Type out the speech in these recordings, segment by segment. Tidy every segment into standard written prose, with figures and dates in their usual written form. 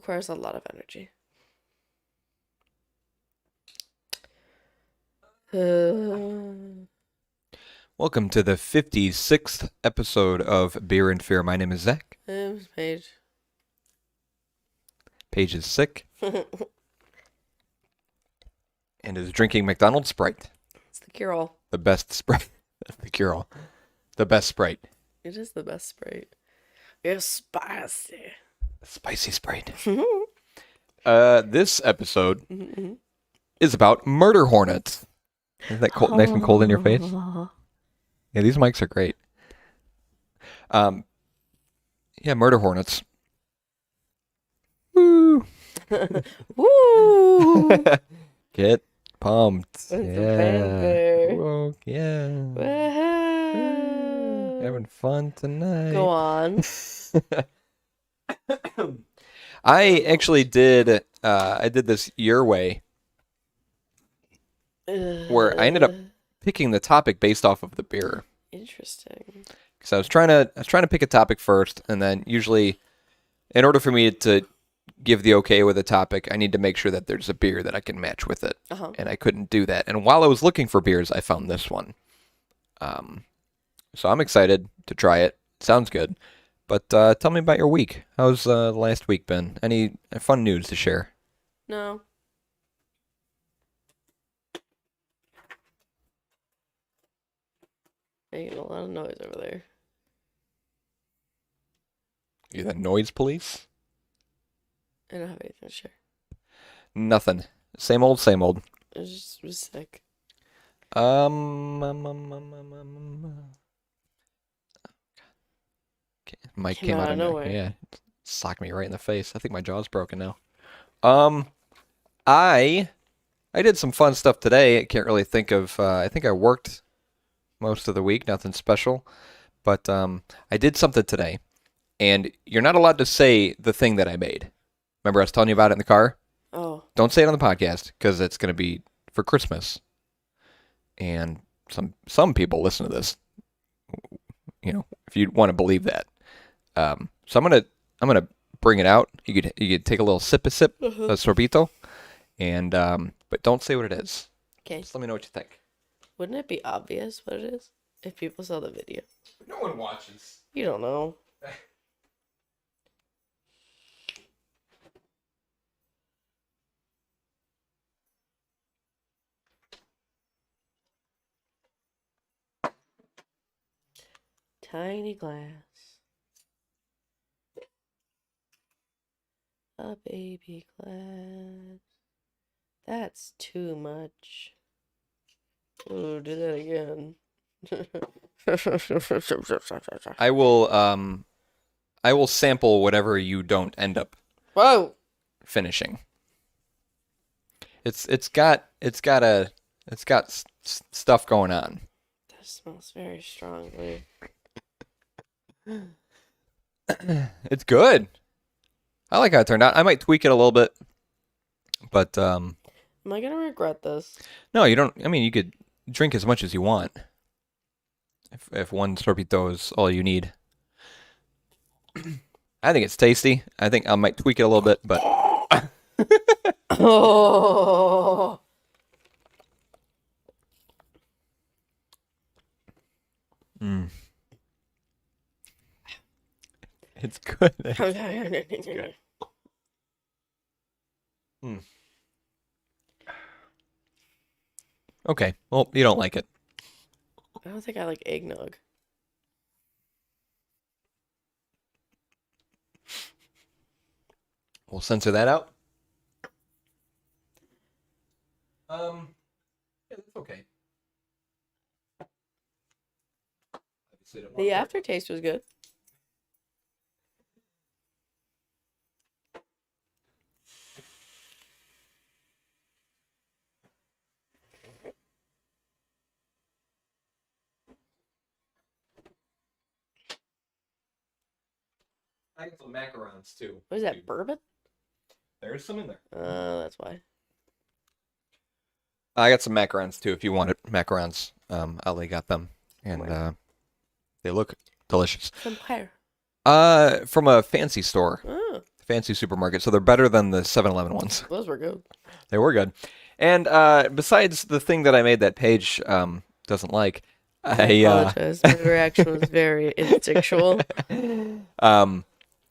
requires a lot of energy. Welcome to the 56th episode of Beer and Fear. My name is Zach. Paige. Paige is sick and is drinking McDonald's Sprite. It's the cure-all. The best Sprite. The cure-all. The best Sprite. It is the best Sprite. It's spicy. Spicy Sprite. This episode is about Murder Hornets. Isn't that cold, nice and cold in your face? Yeah, these mics are great. Yeah, Murder Hornets. Woo! Woo! Get pumped. It's a Yeah. fanfare. Whoa, yeah. Woohoo! Having fun tonight. Go on. I actually did I did this your way where I ended up picking the topic based off of the beer. Interesting. Because I was trying to pick a topic first, and then usually in order for me to give the okay with a topic, I need to make sure that there's a beer that I can match with it. And I couldn't do that. And while I was looking for beers, I found this one. So I'm excited to try it. Sounds good. But tell me about your week. How's last week been? Any fun news to share? No. Making a lot of noise over there. You the noise police? I don't have anything to share. Nothing. Same old, same old. I just was sick. Mike Came came out out of nowhere. Yeah, socked me right in the face. I think my jaw's broken now. I did some fun stuff today. I can't really think of. I think I worked most of the week. Nothing special, but I did something today, and you're not allowed to say the thing that I made. Remember, I was telling you about it in the car. Oh. Don't say it on the podcast because it's going to be for Christmas, and some people listen to this. You know, if you want to believe that. So I'm gonna bring it out. You could take a little sip, a sorbito, and but don't say what it is. Okay. Just let me know what you think. Wouldn't it be obvious what it is if people saw the video? No one watches. You don't know. Tiny glass. A baby glass. That's too much. Oh, do that again. I will sample whatever you don't end up Whoa! finishing. It's got stuff going on. That smells very strongly. It's good. I like how it turned out. I might tweak it a little bit, but Am I gonna regret this? no, you don't. I mean, you could drink as much as you want. If one sorbito is all you need. I think it's tasty. I think I might tweak it a little bit, but Oh. It's good. It's good. Okay. Well, you don't like it. I don't think I like eggnog. We'll censor that out. Yeah, that's okay. The aftertaste was good. I got some macarons too. What is that, bourbon? There's some in there. That's why. I got some macarons too. If you wanted macarons, Ali got them, and they look delicious. From where? From a fancy store. Oh. fancy supermarket, so they're better than the 7-Eleven ones. Those were good. They were good. And besides the thing that I made that Paige doesn't like, I apologize. My reaction was very instinctual.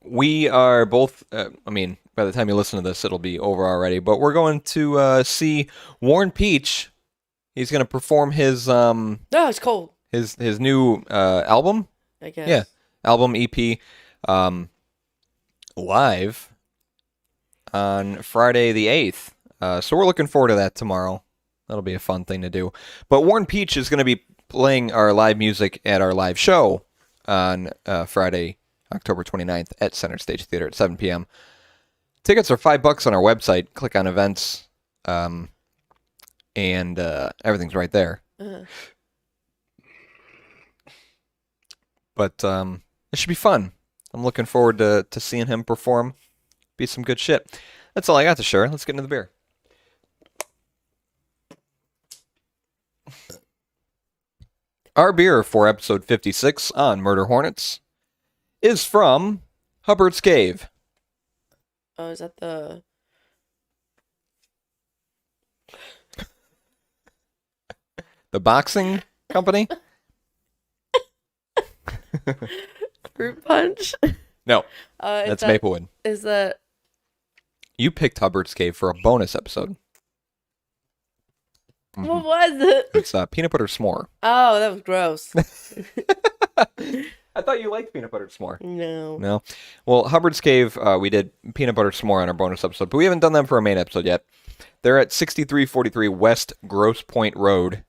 We are both, by the time you listen to this, it'll be over already, but we're going to see Warren Peach. He's going to perform his No, it's cold. his new album. I guess. Yeah, album EP live on Friday the 8th. So we're looking forward to that tomorrow. That'll be a fun thing to do. But Warren Peach is going to be playing our live music at our live show on Friday, October 29th at Center Stage Theater at 7 p.m. Tickets are $5 on our website. Click on events, and everything's right there. Uh-huh. But it should be fun. I'm looking forward to seeing him perform. Be some good shit. That's all I got to share. Let's get into the beer. Our beer for episode 56 on Murder Hornets is from Hubbard's Cave. Oh, is that the... The boxing company? Fruit punch? No, that's Maplewood. Is that... You picked Hubbard's Cave for a bonus episode. Mm-hmm. What was it? It's peanut butter s'more. Oh, that was gross. I thought you liked peanut butter s'more. No. No? Well, Hubbard's Cave, we did peanut butter s'more on our bonus episode, but we haven't done them for our main episode yet. They're at 6343 West Grosse Point Road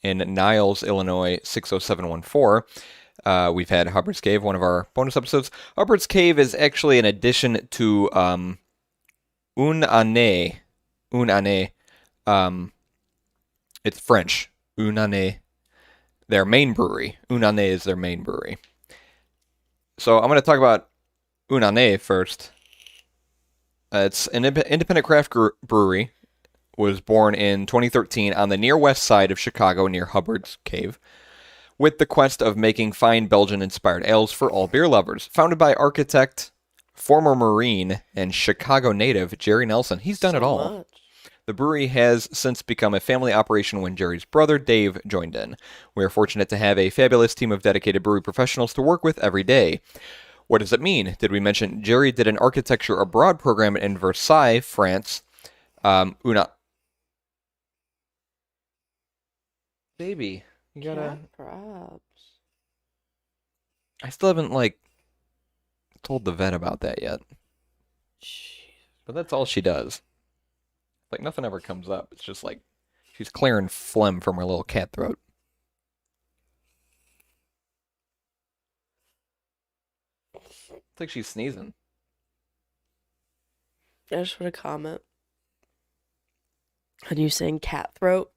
in Niles, Illinois, 60714. We've had Hubbard's Cave, one of our bonus episodes. Hubbard's Cave is actually an addition to Un Année. It's French. Un Année. Their main brewery. Un Année is their main brewery. So I'm going to talk about Un Année first. It's an independent craft brewery. Was born in 2013 on the near west side of Chicago near Hubbard's Cave, with the quest of making fine Belgian-inspired ales for all beer lovers. Founded by architect, former Marine, and Chicago native Jerry Nelson. He's done it all. Much. The brewery has since become a family operation when Jerry's brother Dave joined in. We are fortunate to have a fabulous team of dedicated brewery professionals to work with every day. What does it mean? Did we mention Jerry did an architecture abroad program in Versailles, France? Baby, you gotta... Perhaps. I still haven't, told the vet about that yet. But that's all she does. Nothing ever comes up. It's just she's clearing phlegm from her little cat throat. It's like she's sneezing. I just want to comment on you saying cat throat.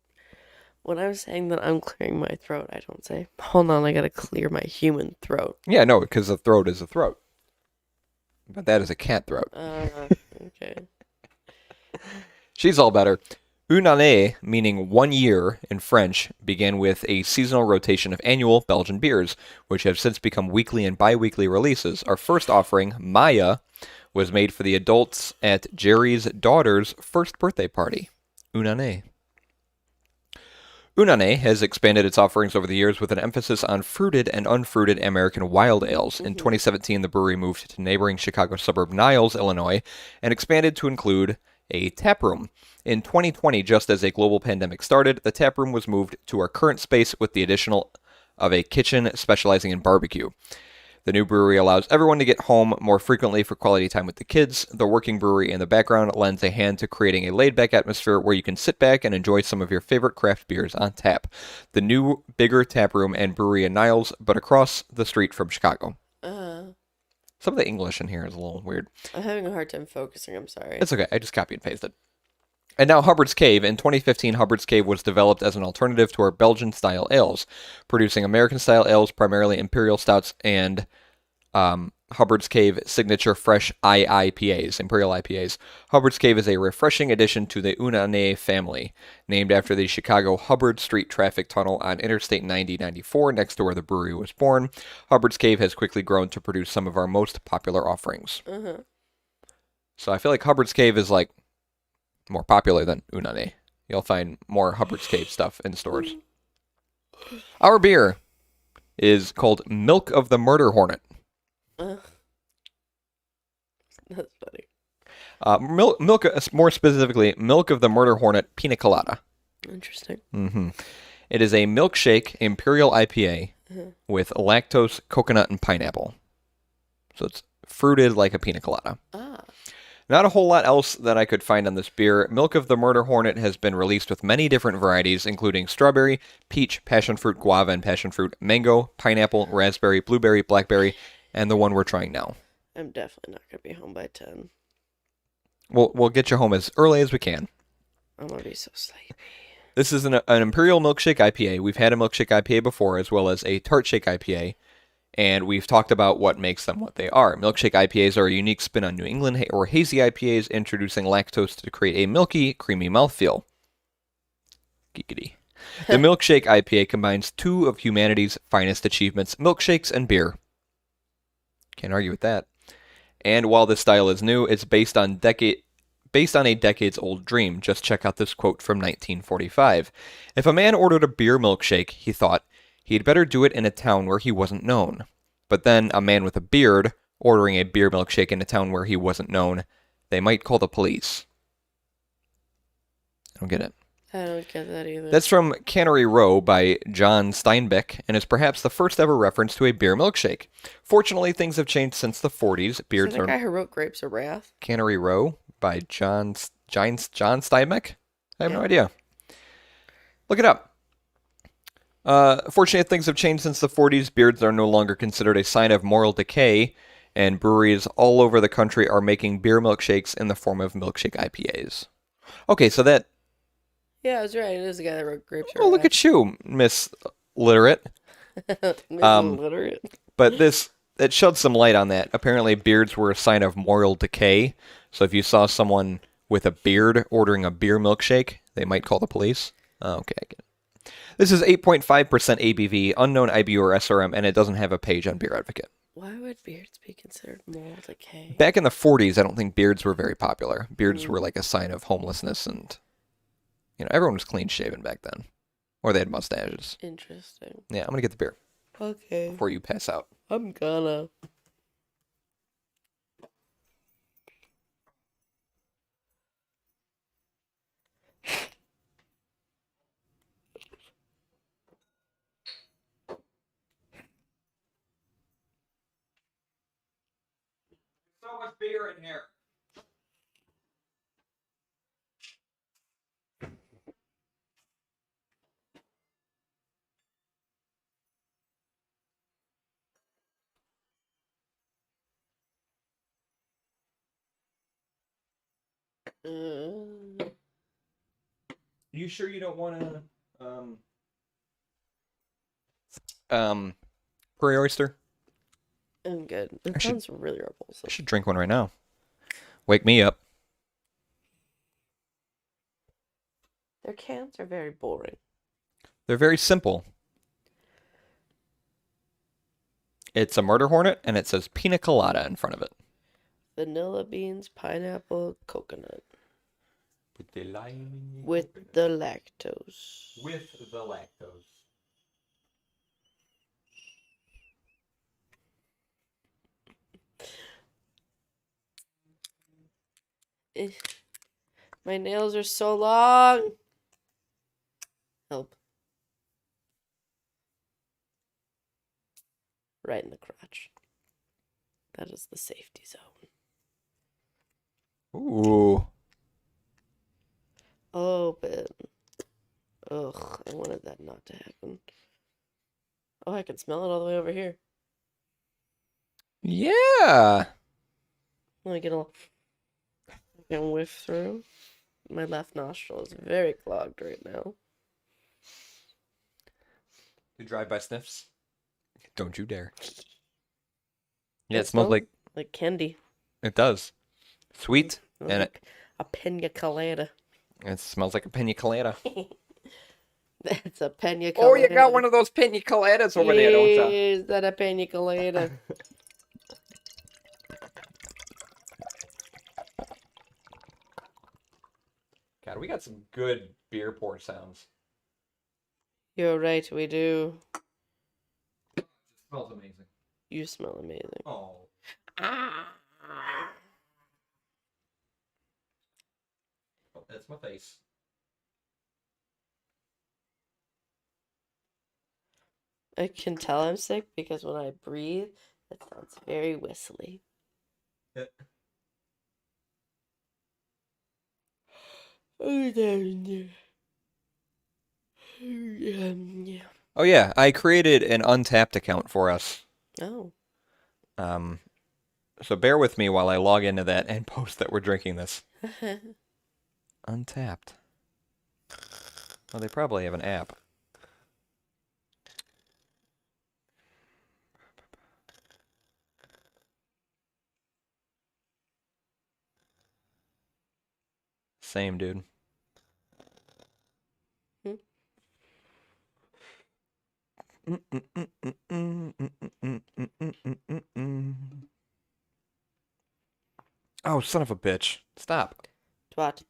When I was saying that I'm clearing my throat, I don't say, hold on, I gotta clear my human throat. Yeah, no, because a throat is a throat. But that is a cat throat. Okay. She's all better. Une année, meaning 1 year in French, began with a seasonal rotation of annual Belgian beers, which have since become weekly and bi-weekly releases. Our first offering, Maya, was made for the adults at Jerry's daughter's first birthday party. Une année. Une année has expanded its offerings over the years with an emphasis on fruited and unfruited American wild ales. In 2017, the brewery moved to neighboring Chicago suburb Niles, Illinois, and expanded to include a tap room. In 2020, just as a global pandemic started, the tap room was moved to our current space with the addition of a kitchen specializing in barbecue. The new brewery allows everyone to get home more frequently for quality time with the kids. The working brewery in the background lends a hand to creating a laid-back atmosphere where you can sit back and enjoy some of your favorite craft beers on tap. The new, bigger tap room and brewery in Niles, but across the street from Chicago. Some of the English in here is a little weird. I'm having a hard time focusing, I'm sorry. It's okay, I just copy and pasted. And now Hubbard's Cave. In 2015, Hubbard's Cave was developed as an alternative to our Belgian-style ales, producing American-style ales, primarily Imperial Stouts, and Hubbard's Cave signature fresh IIPAs, Imperial IPAs. Hubbard's Cave is a refreshing addition to the Une Année family, named after the Chicago Hubbard Street traffic tunnel on Interstate 9094, next to where the brewery was born. Hubbard's Cave has quickly grown to produce some of our most popular offerings. So I feel like Hubbard's Cave is like more popular than Unane. You'll find more Hubbard's Cave stuff in stores. Our beer is called Milk of the Murder Hornet. That's funny. Milk, more specifically, Milk of the Murder Hornet Pina Colada. Interesting. Mm-hmm. It is a milkshake Imperial IPA with lactose, coconut, and pineapple. So it's fruited like a pina colada. Ah. Not a whole lot else that I could find on this beer. Milk of the Murder Hornet has been released with many different varieties, including strawberry, peach, passion fruit, guava, and passion fruit, mango, pineapple, raspberry, blueberry, blackberry, and the one we're trying now. I'm definitely not going to be home by 10. We'll get you home as early as we can. I'm going to be so sleepy. This is an Imperial Milkshake IPA. We've had a Milkshake IPA before, as well as a Tart Shake IPA. And we've talked about what makes them what they are. Milkshake IPAs are a unique spin on New England or hazy IPAs, introducing lactose to create a milky, creamy mouthfeel. Geekity. The Milkshake IPA combines two of humanity's finest achievements, milkshakes and beer. Can't argue with that. And while this style is new, it's based on a decades-old dream. Just check out this quote from 1945. If a man ordered a beer milkshake, he thought, he'd better do it in a town where he wasn't known. But then a man with a beard ordering a beer milkshake in a town where he wasn't known, they might call the police. I don't get it. I don't get that either. That's from Cannery Row by John Steinbeck, and is perhaps the first ever reference to a beer milkshake. Fortunately, things have changed since the 40s. Beards Is that are the guy who wrote Grapes of Wrath? Cannery Row by John Steinbeck? I have no idea. Look it up. Fortunately, things have changed since the 40s. Beards are no longer considered a sign of moral decay, and breweries all over the country are making beer milkshakes in the form of milkshake IPAs. Okay, so that... Yeah, I was right. It is the guy that wrote Grapes of Oh, look at you, Miss Literate. Wrath. Illiterate. But it shed some light on that. Apparently, beards were a sign of moral decay. So if you saw someone with a beard ordering a beer milkshake, they might call the police. Oh, okay, I get it. This is 8.5% ABV, unknown IBU or SRM, and it doesn't have a page on Beer Advocate. Why would beards be considered moral decay? Back in the 40s, I don't think beards were very popular. Beards were like a sign of homelessness, and everyone was clean shaven back then, or they had mustaches. Interesting. Yeah, I'm gonna get the beer Okay. before you pass out. I'm gonna. So much beer in here. You sure you don't want to prairie oyster? I'm good. It sounds really repulsive. I should drink one right now. Wake me up. Their cans are very boring. They're very simple. It's a Murder Hornet, and it says Pina Colada in front of it. Vanilla beans, pineapple, coconut. With the lime. With the lactose. With the lactose. My nails are so long. Help. Right in the crotch. That is the safety zone. Ooh. Open. Ugh, I wanted that not to happen. Oh, I can smell it all the way over here. Yeah. Let me get a little... I can whiff through. My left nostril is very clogged right now. You drive-by sniffs? Don't you dare. Yeah, it smells like candy. it does. Sweet, Like and a pina colada. it smells like a pina colada. That's a pina colada. Oh, you got one of those pina coladas over there, don't you? Is that a pina colada? God, we got some good beer pour sounds. You're right, we do. It smells amazing. You smell amazing. Oh. Ah. Oh, that's my face. I can tell I'm sick because when I breathe, it sounds very whistly. Oh yeah, I created an Untapped account for us. Oh. Um, so bear with me while I log into that and post that we're drinking this. Untapped. Well, they probably have an app. Same, dude. Oh, son of a bitch. Stop. Twat.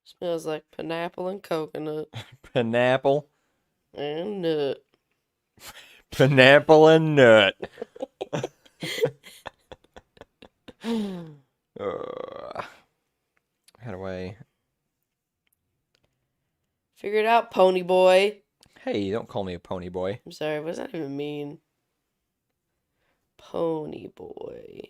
Smells like pineapple and coconut Pineapple. and nut. Pineapple and nut. How do I... Figure it out, pony boy. Hey, don't call me a pony boy. I'm sorry, what does that even mean? Pony boy.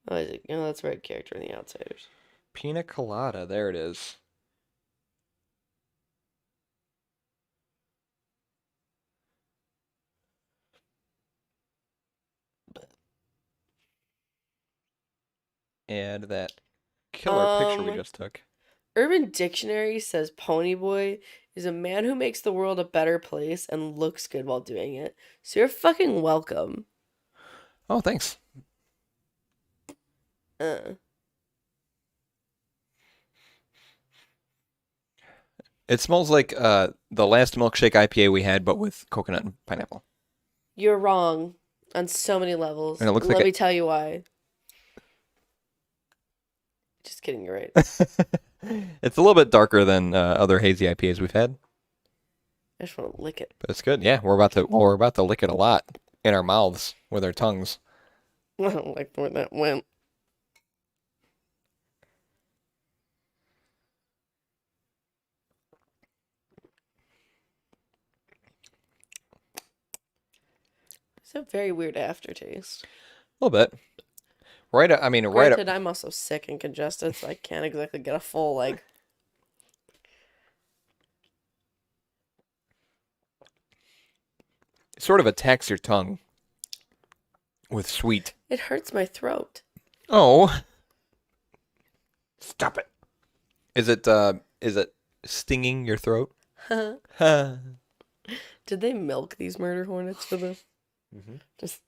Oh, is it? Oh, that's right, character in The Outsiders. Pina colada, there it is. Add that killer picture we just took. Urban Dictionary says pony boy is a man who makes the world a better place and looks good while doing it. So you're fucking welcome. Oh, thanks. It smells like the last milkshake IPA we had, but with coconut and pineapple. You're wrong on so many levels. And it looks Let like me tell you why. Just kidding, you're right. It's a little bit darker than other hazy IPAs we've had, I just want to lick it. but it's good. Yeah, we're about to lick it a lot in our mouths with our tongues. I don't like where that went. It's a very weird aftertaste. A little bit. Right. I mean, right. Granted, I'm also sick and congested, so I can't exactly get a full, like... It sort of attacks your tongue with sweet. It hurts my throat. Oh. Stop it. Is it stinging your throat? Did they milk these murder hornets for this? Mm-hmm. Just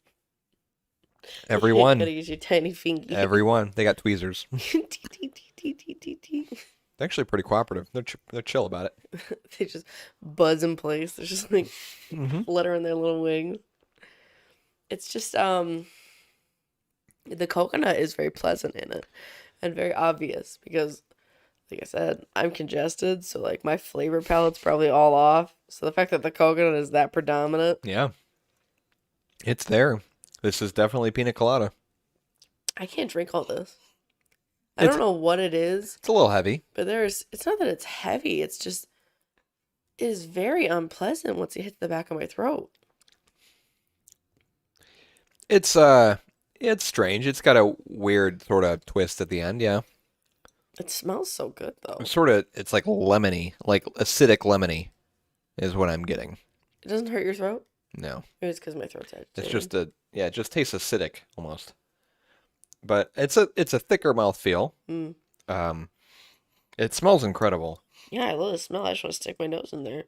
Everyone. gotta use your tiny finger. Everyone. They got tweezers. They They're actually pretty cooperative. They're chill about it. just buzz in place. They're just like Mm-hmm. fluttering their little wings. It's just the coconut is very pleasant in it and very obvious because, like I said, I'm congested, so like my flavor palette's probably all off. So the fact that the coconut is that predominant, Yeah. It's there. This is definitely pina colada. I can't drink all this. I don't know what it is, It's a little heavy. but it's not that it's heavy, it's just it is very unpleasant once it hits the back of my throat. It's strange. It's got a weird sort of twist at the end, yeah. It smells so good though. It's like lemony, like acidic lemony is what I'm getting. It doesn't hurt your throat? No. Maybe it's because my throat's agitated. It's just it just tastes acidic almost. But it's a thicker mouthfeel. Mm. It smells incredible. Yeah, I love the smell. I just want to stick my nose in there.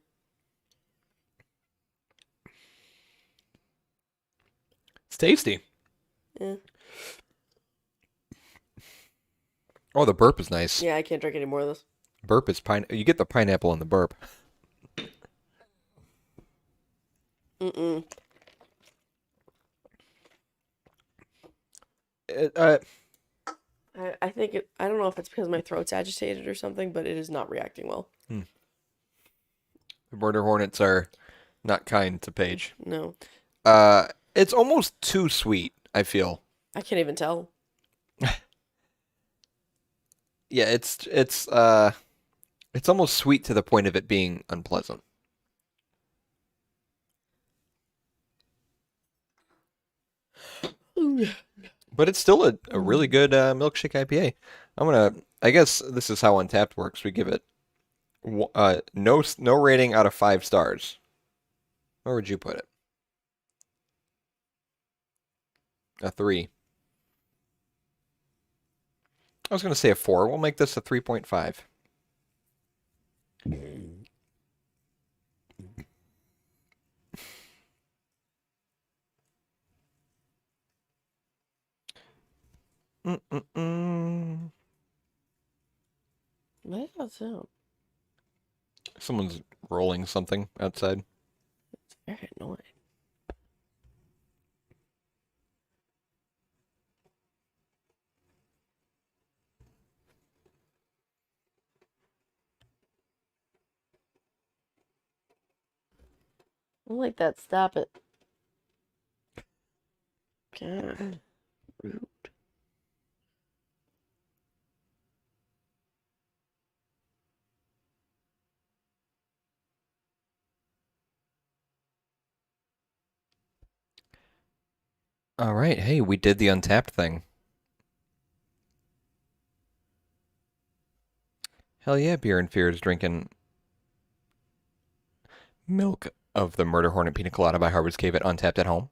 It's tasty. Yeah. Oh, the burp is nice. Yeah, I can't drink any more of this. Burp is you get the pineapple in the burp. Mm-mm. It, I think I don't know if it's because my throat's agitated or something, but it is not reacting well. the Murder Hornets are not kind to Paige. No, It's almost too sweet, I feel. I can't even tell. Yeah, it's almost sweet to the point of it being unpleasant. But it's still a really good milkshake IPA. I guess this is how Untapped works. We give it no rating out of 5 stars. Where would you put it? A 3. I was going to say a 4. We'll make this a 3.5. Mm-mm-mm. What is that sound? Someone's rolling something outside. It's very annoying. I don't like that. Stop it. God, rude. All right, hey, we did the Untapped thing. Hell yeah, Beer and Fear is drinking milk of the Murder Hornet Pina Colada by Hubbard's Cave at Untapped at home.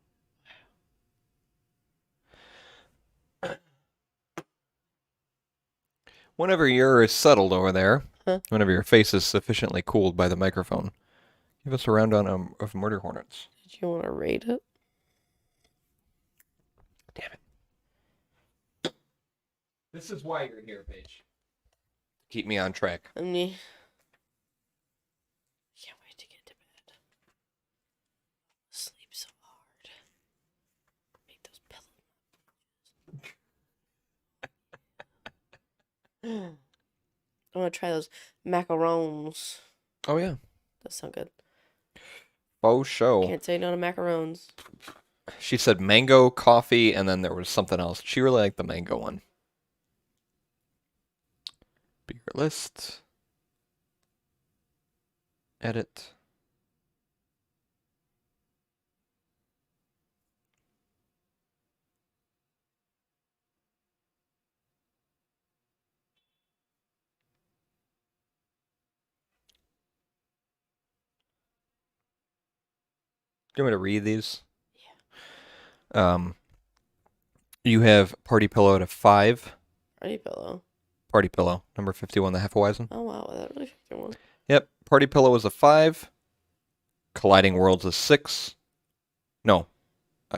Whenever you're settled over there, Huh? whenever your face is sufficiently cooled by the microphone, give us a rundown of Murder Hornets. Did you want to rate it? Damn it. This is why you're here, Paige. Keep me on track. I mean, can't wait to get to bed. Sleep so hard. Make those pillows. I want to try those macarons. Oh, yeah. Those sound good. Faux show. Can't say no to macarons. She said mango, coffee, and then there was something else. She really liked the mango one. Beer list. Edit. Do you want me to read these? Yeah. You have Party Pillow at a 5. Party pillow. Party Pillow, number 51, the Hefeweizen. Oh wow, that really fucking one. Yep. Party Pillow is a 5. Colliding Worlds is 6. No.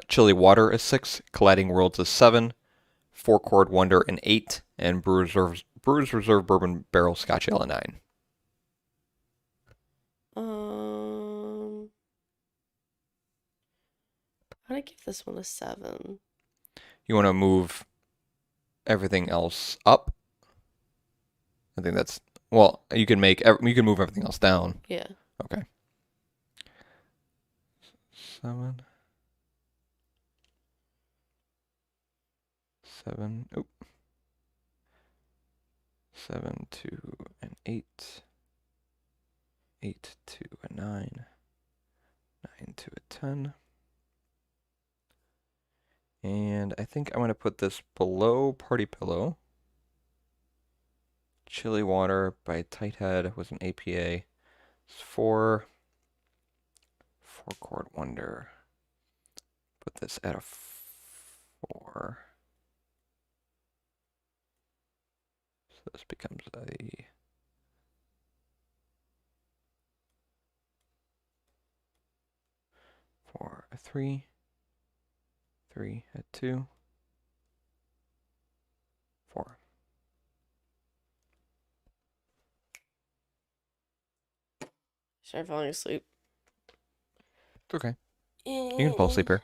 Chili Water is 6. Colliding Worlds is 7. Four Chord Wonder an 8. And Brewers Reserve Bourbon Barrel Scotch Ale a 9. I'd give this one a 7. You want to move everything else up? I think that's well. You can move everything else down. Yeah. Okay. 7. 7. Oop. 7 to an 8. 8 to a 9. 9 to a 10. And I think I'm going to put this below Party Pillow. Chili Water by Tighthead was an APA. It's 4. Four Chord Wonder. Put this at a 4. So this becomes a 4, a 3. 3 at 2. 4. Start falling asleep. It's okay. You can fall asleep here.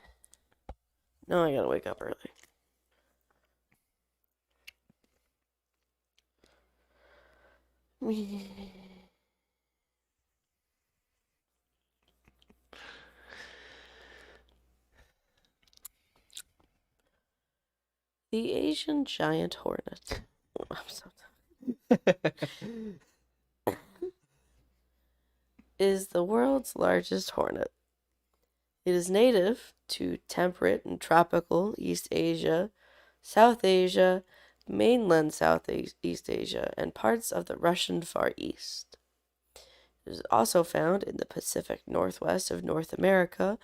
No, I gotta wake up early. The Asian giant hornet. I'm so is the world's largest hornet. It is native to temperate and tropical East Asia, South Asia, mainland Southeast Asia, and parts of the Russian Far East. It is also found in the Pacific Northwest of North America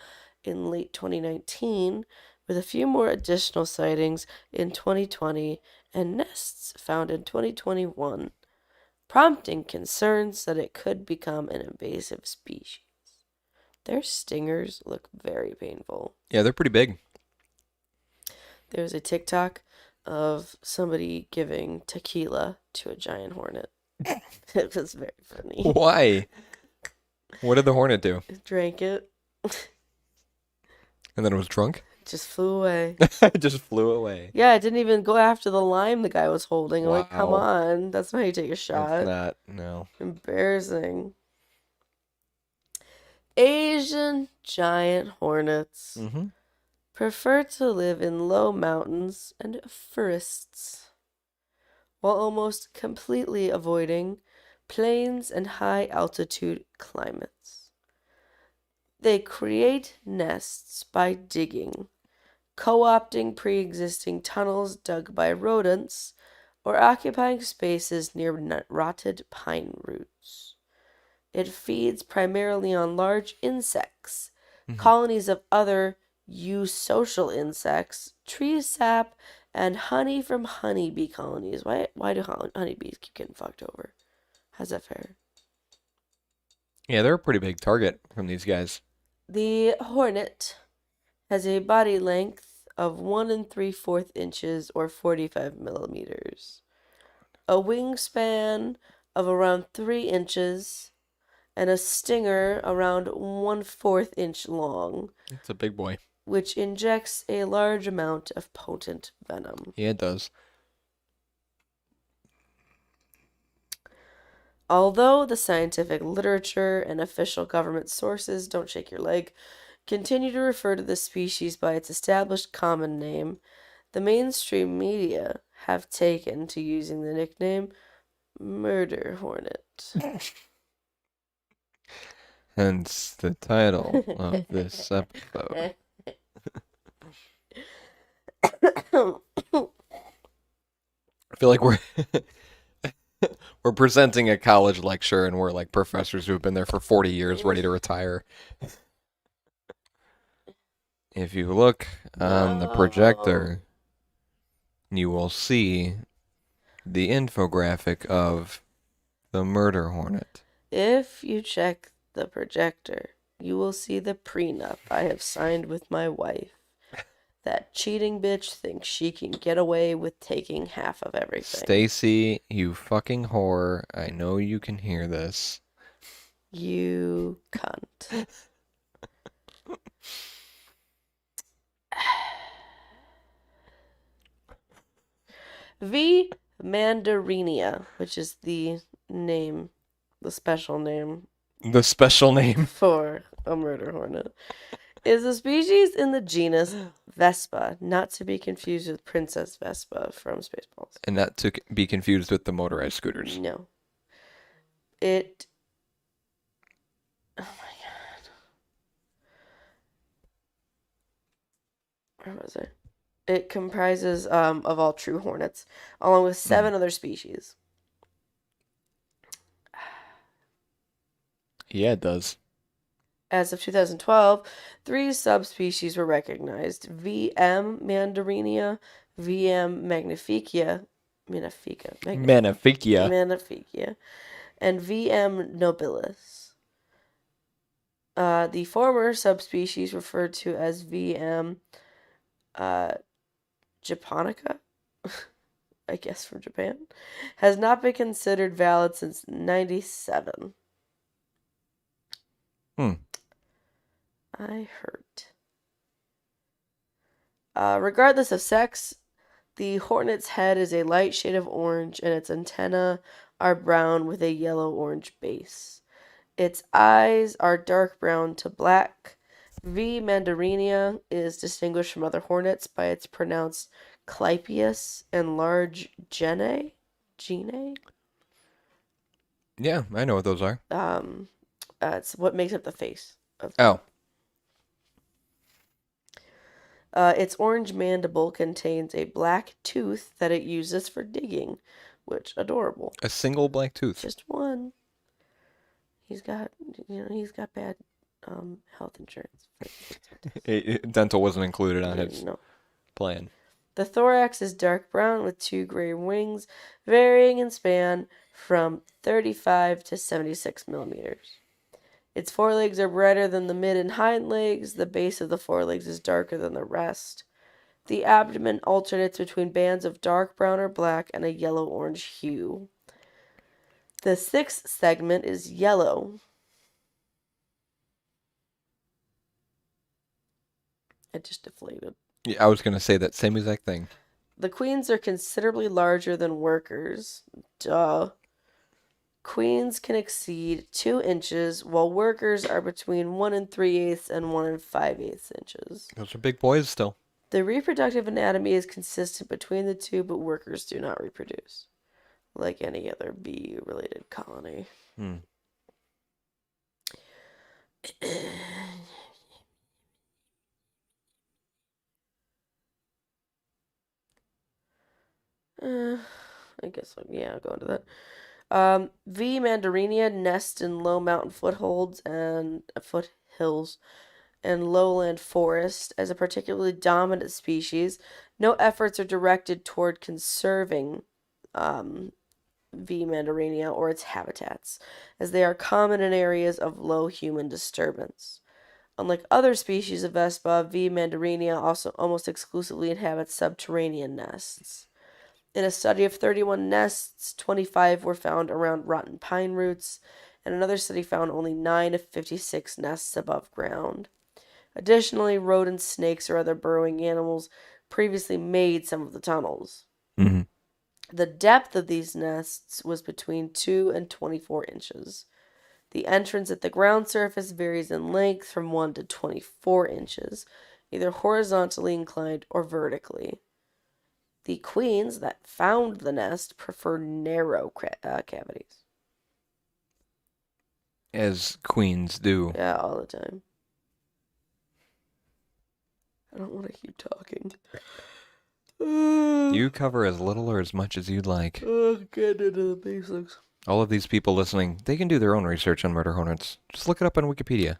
in late 2019, with a few more additional sightings in 2020 and nests found in 2021, prompting concerns that it could become an invasive species. Their stingers look very painful. Yeah, they're pretty big. There was a TikTok of somebody giving tequila to a giant hornet. It was very funny. Why? What did the hornet do? Drank it, And then it was drunk? just flew away. It just flew away. Yeah, it didn't even go after the lime the guy was holding. I'm like, come Wow. on, that's not how you take a shot. That's not, no. Embarrassing. Asian giant hornets Mm-hmm. prefer to live in low mountains and forests, while almost completely avoiding plains and high altitude climates. They create nests by digging, co-opting pre-existing tunnels dug by rodents, or occupying spaces near rotted pine roots. It feeds primarily on large insects, colonies of other eusocial insects, tree sap, and honey from honeybee colonies. Why do honeybees keep getting fucked over? How's that fair? Yeah, they're a pretty big target from these guys. The hornet has a body length of 1 3/4 inches or 45 millimeters, a wingspan of around 3 inches, and a stinger around 1/4 inch long, It's a big boy. which injects a large amount of potent venom. Yeah, it does. Although the scientific literature and official government sources, don't shake your leg, continue to refer to the species by its established common name, the mainstream media have taken to using the nickname Murder Hornet. Hence the title of this episode. I feel like we're presenting a college lecture and we're like professors who have been there for 40 years ready to retire. If you look on the projector, you will see the infographic of the Murder Hornet. If you check the projector, you will see the prenup I have signed with my wife. That cheating bitch thinks she can get away with taking half of everything. Stacy, you fucking whore. I know you can hear this. You cunt. V. mandarinia, which is the special name The special name. for a murder hornet, is a species in the genus Vespa, not to be confused with Princess Vespa from Spaceballs. And not to be confused with the motorized scooters. No. It... Oh my god. Where was it? It comprises of all true hornets, along with 7 other species. Yeah, it does. As of 2012, 3 subspecies were recognized: VM mandarinia, VM magnifica, Magnifica. and VM nobilis. The former subspecies, referred to as VM japonica, I guess from Japan, has not been considered valid since 1997. I I hurt. Regardless of sex, the hornet's head is a light shade of orange and its antennae are brown with a yellow-orange base. Its eyes are dark brown to black. V. mandarinia is distinguished from other hornets by its pronounced clypeus and large gennae. Gennae? Yeah, I know what those are. It's what makes up the face. Oh. Its orange mandible contains a black tooth that it uses for digging, which adorable. A single black tooth. Just one. He's got bad health insurance. Dental wasn't included on his plan. The thorax is dark brown with 2 gray wings, varying in span from 35 to 76 millimeters. Its forelegs are brighter than the mid and hind legs. The base of the forelegs is darker than the rest. The abdomen alternates between bands of dark brown or black and a yellow-orange hue. The 6th segment is yellow. It just deflated. Yeah, I was going to say that same exact thing. The queens are considerably larger than workers. Duh. Queens can exceed 2 inches, while workers are between 1 3/8 and 1 5/8 inches. Those are big boys still. The reproductive anatomy is consistent between the two, but workers do not reproduce, like any other bee-related colony. I guess, I'll go into that. V. mandarinia nests in low mountain foothills and lowland forest. As a particularly dominant species, no efforts are directed toward conserving V. mandarinia or its habitats, as they are common in areas of low human disturbance. Unlike other species of Vespa, V. mandarinia also almost exclusively inhabits subterranean nests. In a study of 31 nests, 25 were found around rotten pine roots, and another study found only 9 of 56 nests above ground. Additionally, rodents, snakes, or other burrowing animals previously made some of the tunnels. Mm-hmm. The depth of these nests was between 2 and 24 inches. The entrance at the ground surface varies in length from 1 to 24 inches, either horizontally inclined or vertically. The queens that found the nest prefer narrow cavities. As queens do. Yeah, all the time. I don't want to keep talking. You cover as little or as much as you'd like. Get into the basics. All of these people listening, they can do their own research on murder hornets. Just look it up on Wikipedia.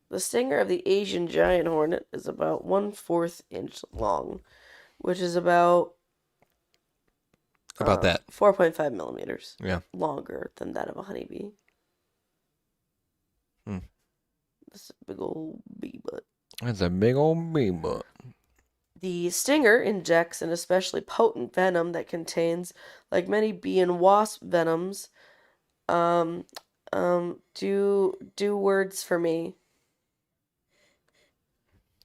The stinger of the Asian giant hornet is about 1/4 inch long, which is about that 4.5 millimeters. Yeah, longer than that of a honeybee. This is a big old bee butt. That's a big old bee butt. The stinger injects an especially potent venom that contains, like many bee and wasp venoms, do words for me.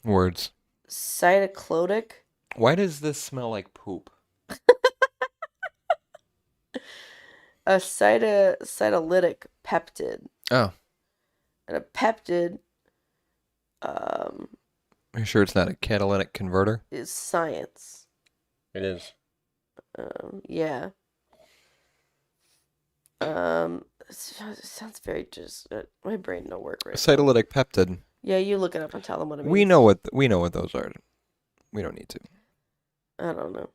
Words. Cytoclotic. Why does this smell like poop? A cytolytic peptid. Oh. And a peptid, Are you sure it's not a catalytic converter? is science. It is. Yeah. It sounds very my brain don't work right. Cytolytic peptid. Yeah, you look it up and tell them what it means. We know what those are. We don't need to. I don't know.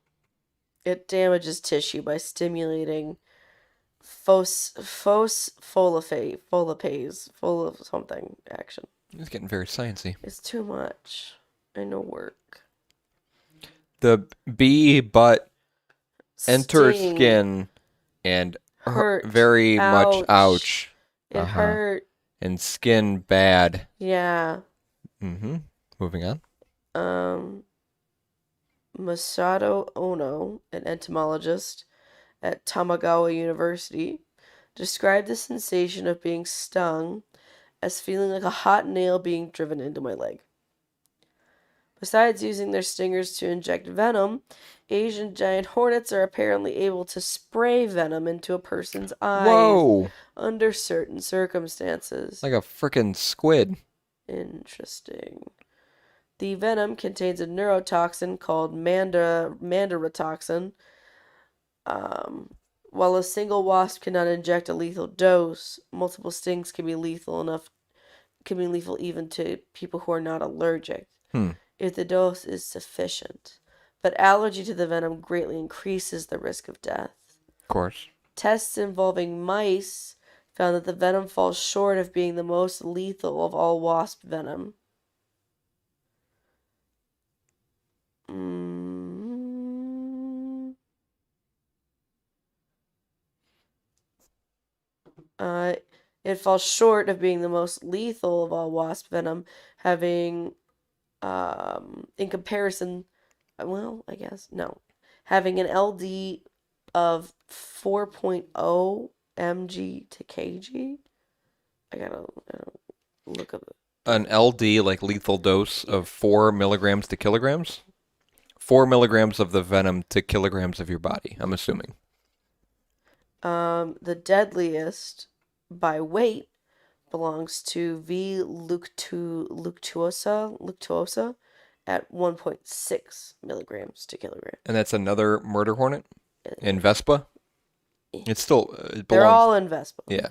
It damages tissue by stimulating phospholipase something action. It's getting very sciencey. It's too much. I know work. The bee butt enters Sting. Skin and Hurt. very much ouch. It hurt. And skin bad. Yeah. Moving on. Masato Ono, an entomologist at Tamagawa University, described the sensation of being stung as feeling like a hot nail being driven into my leg. Besides using their stingers to inject venom, Asian giant hornets are apparently able to spray venom into a person's eyes Whoa! under certain circumstances. Like a frickin' squid. Interesting. The venom contains a neurotoxin called mandarotoxin. While a single wasp cannot inject a lethal dose, multiple stings can be lethal even to people who are not allergic. If the dose is sufficient. But allergy to the venom greatly increases the risk of death. Of course. Tests involving mice found that the venom falls short of being the most lethal of all wasp venom. It falls short of being the most lethal of all wasp venom, having, in comparison, well, I guess, no, having an LD of 4.0 mg to kg. I gotta look up it. An LD, like lethal dose of 4 milligrams to kilograms? 4 milligrams of the venom to kilograms of your body, I'm assuming. The deadliest by weight belongs to V. luctuosa at 1.6 milligrams to kilogram. And that's another murder hornet in Vespa? It's still, it belongs. They're all in Vespa. Yeah.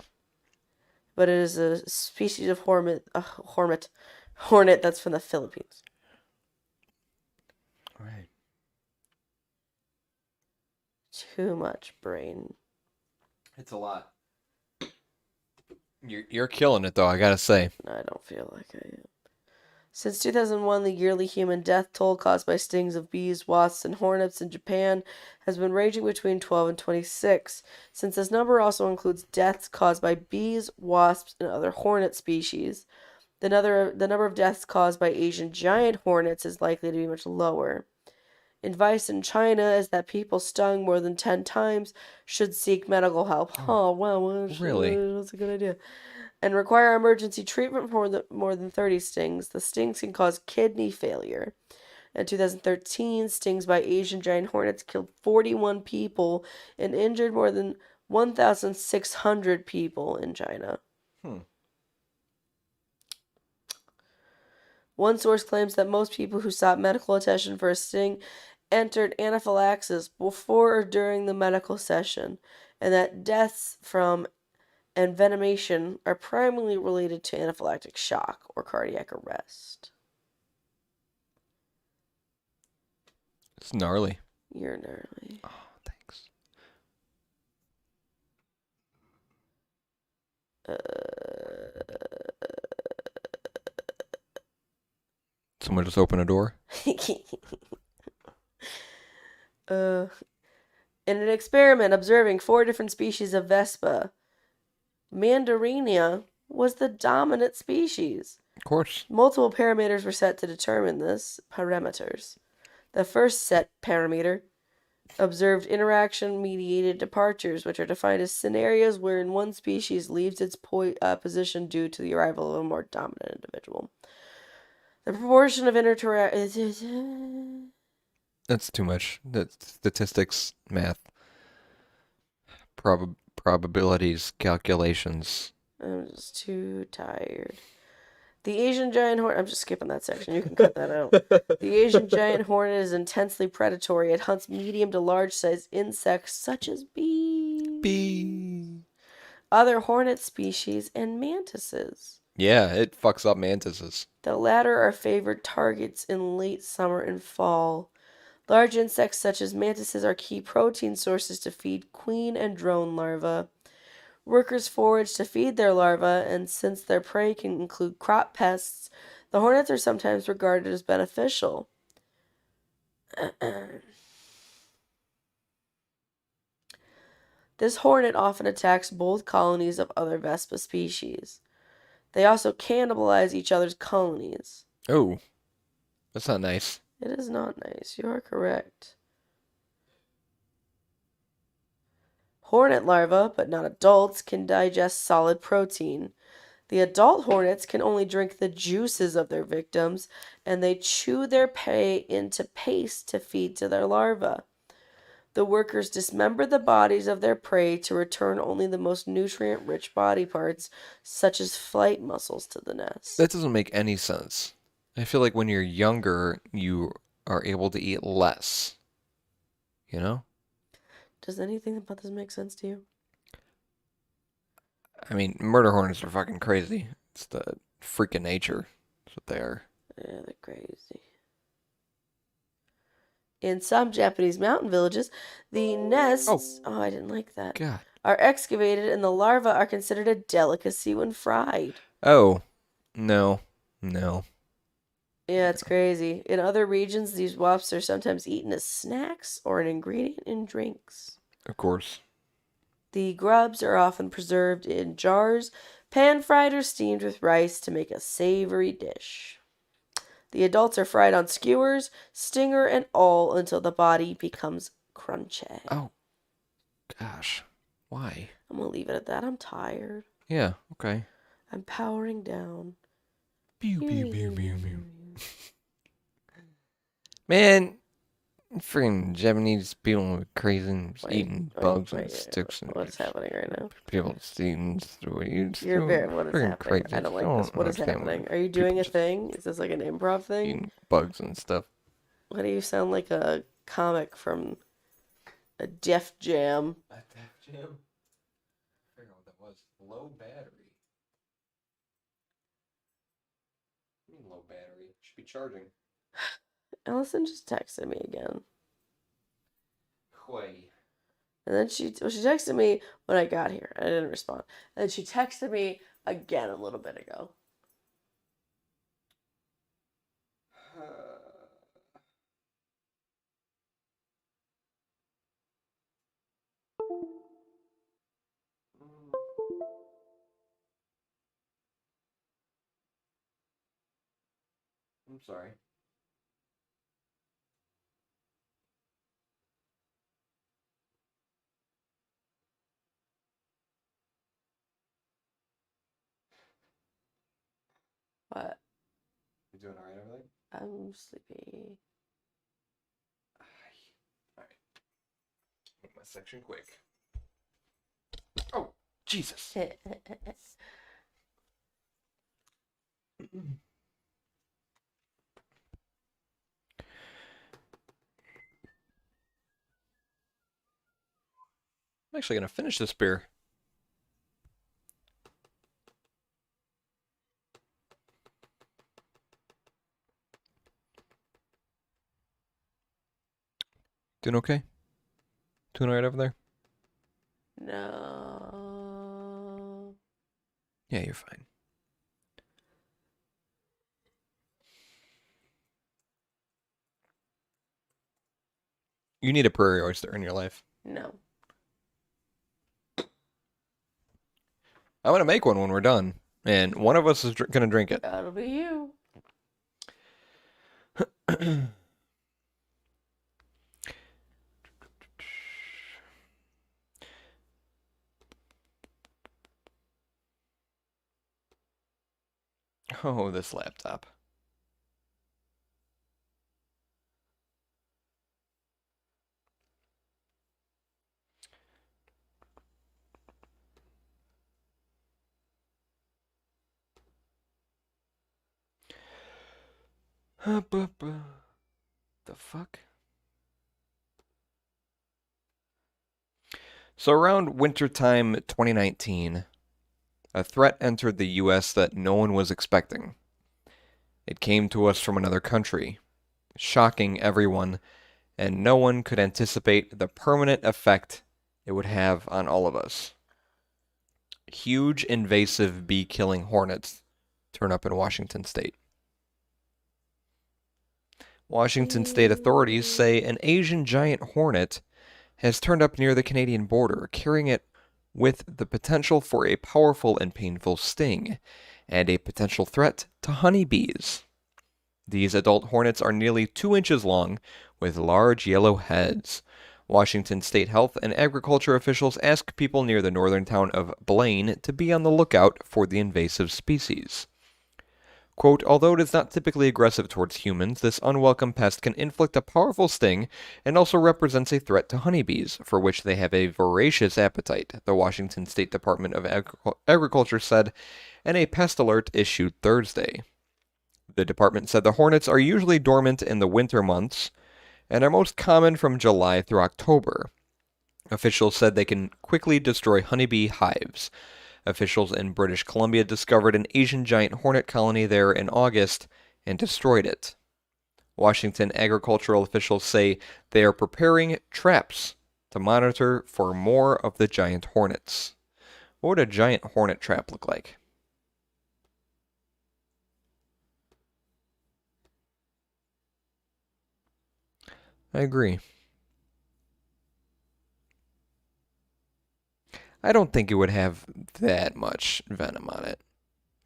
But it is a species of hornet that's from the Philippines. All right. Too much brain. It's a lot. You're killing it, though, I gotta say. I don't feel like I am. Since 2001, the yearly human death toll caused by stings of bees, wasps, and hornets in Japan has been ranging between 12 and 26. Since this number also includes deaths caused by bees, wasps, and other hornet species, the number of deaths caused by Asian giant hornets is likely to be much lower. Advice in China is that people stung more than 10 times should seek medical help. Oh, wow. Really? That's a good idea. And require emergency treatment for more than 30 stings. The stings can cause kidney failure. In 2013, stings by Asian giant hornets killed 41 people and injured more than 1,600 people in China. One source claims that most people who sought medical attention for a sting entered anaphylaxis before or during the medical session, and that deaths from envenomation are primarily related to anaphylactic shock or cardiac arrest. It's gnarly. You're gnarly. Oh, thanks. Someone just open a door? In an experiment observing 4 different species of Vespa, Mandarinia was the dominant species. Of course. Multiple parameters were set to determine this. Parameters. The first set parameter observed interaction-mediated departures, which are defined as scenarios wherein one species leaves its position due to the arrival of a more dominant individual. The proportion of That's too much. That's statistics, math, probabilities, calculations. I'm just too tired. The Asian giant hornet... I'm just skipping that section. You can cut that out. The Asian giant hornet is intensely predatory. It hunts medium to large-sized insects such as bees, other hornet species, and mantises. Yeah, it fucks up mantises. The latter are favored targets in late summer and fall. Large insects such as mantises are key protein sources to feed queen and drone larvae. Workers forage to feed their larvae, and since their prey can include crop pests, the hornets are sometimes regarded as beneficial. This hornet often attacks both colonies of other Vespa species. They also cannibalize each other's colonies. Oh, that's not nice. It is not nice. You are correct. Hornet larvae, but not adults, can digest solid protein. The adult hornets can only drink the juices of their victims, and they chew their prey into paste to feed to their larvae. The workers dismember the bodies of their prey to return only the most nutrient-rich body parts, such as flight muscles, to the nest. That doesn't make any sense. I feel like when you're younger, you are able to eat less. You know? Does anything about this make sense to you? I mean, murder hornets are fucking crazy. It's the freak of nature. That's what they are. Yeah, they're crazy. In some Japanese mountain villages, the nests, I didn't like that, God. are excavated and the larvae are considered a delicacy when fried. Oh, no. No. Yeah, it's crazy. In other regions, these wasps are sometimes eaten as snacks or an ingredient in drinks. Of course. The grubs are often preserved in jars, pan-fried or steamed with rice to make a savory dish. The adults are fried on skewers, stinger and all until the body becomes crunchy. Oh, gosh. Why? I'm going to leave it at that. I'm tired. Yeah, okay. I'm powering down. Pew, pew, pew, pew, pew. Man, freaking Japanese people are crazy and eating bugs and sticks. And what's happening right now? People eating What is happening? crazy. I don't like this. What is happening? Are you doing a thing? Is this like an improv thing? Eating bugs and stuff. Why do you sound like a comic from a Def Jam? A Def Jam? I forgot what that was. Low battery. What do you mean low battery? It should be charging. Allison just texted me again. Why? And then she texted me when I got here. I didn't respond. And then she texted me again a little bit ago. I'm sorry. What? You doing alright over there? I'm sleepy. Alright. Make my section quick. Oh, Jesus. I'm actually going to finish this beer. Doing okay? Doing alright over there? No. Yeah, you're fine. You need a prairie oyster in your life. No. I'm going to make one when we're done. And one of us is going to drink it. That'll be you. Oh, this laptop. The fuck? So around wintertime 2019, a threat entered the U.S. that no one was expecting. It came to us from another country, shocking everyone, and no one could anticipate the permanent effect it would have on all of us. Huge invasive bee-killing hornets turn up in Washington state. Washington state authorities say an Asian giant hornet has turned up near the Canadian border, carrying it with the potential for a powerful and painful sting, and a potential threat to honeybees. These adult hornets are nearly 2 inches long, with large yellow heads. Washington state health and agriculture officials ask people near the northern town of Blaine to be on the lookout for the invasive species. Quote, although it is not typically aggressive towards humans, this unwelcome pest can inflict a powerful sting and also represents a threat to honeybees, for which they have a voracious appetite, the Washington State Department of Agriculture said in a pest alert issued Thursday. The department said the hornets are usually dormant in the winter months and are most common from July through October. Officials said they can quickly destroy honeybee hives. Officials in British Columbia discovered an Asian giant hornet colony there in August and destroyed it. Washington agricultural officials say they are preparing traps to monitor for more of the giant hornets. What would a giant hornet trap look like? I agree. I don't think it would have that much venom on it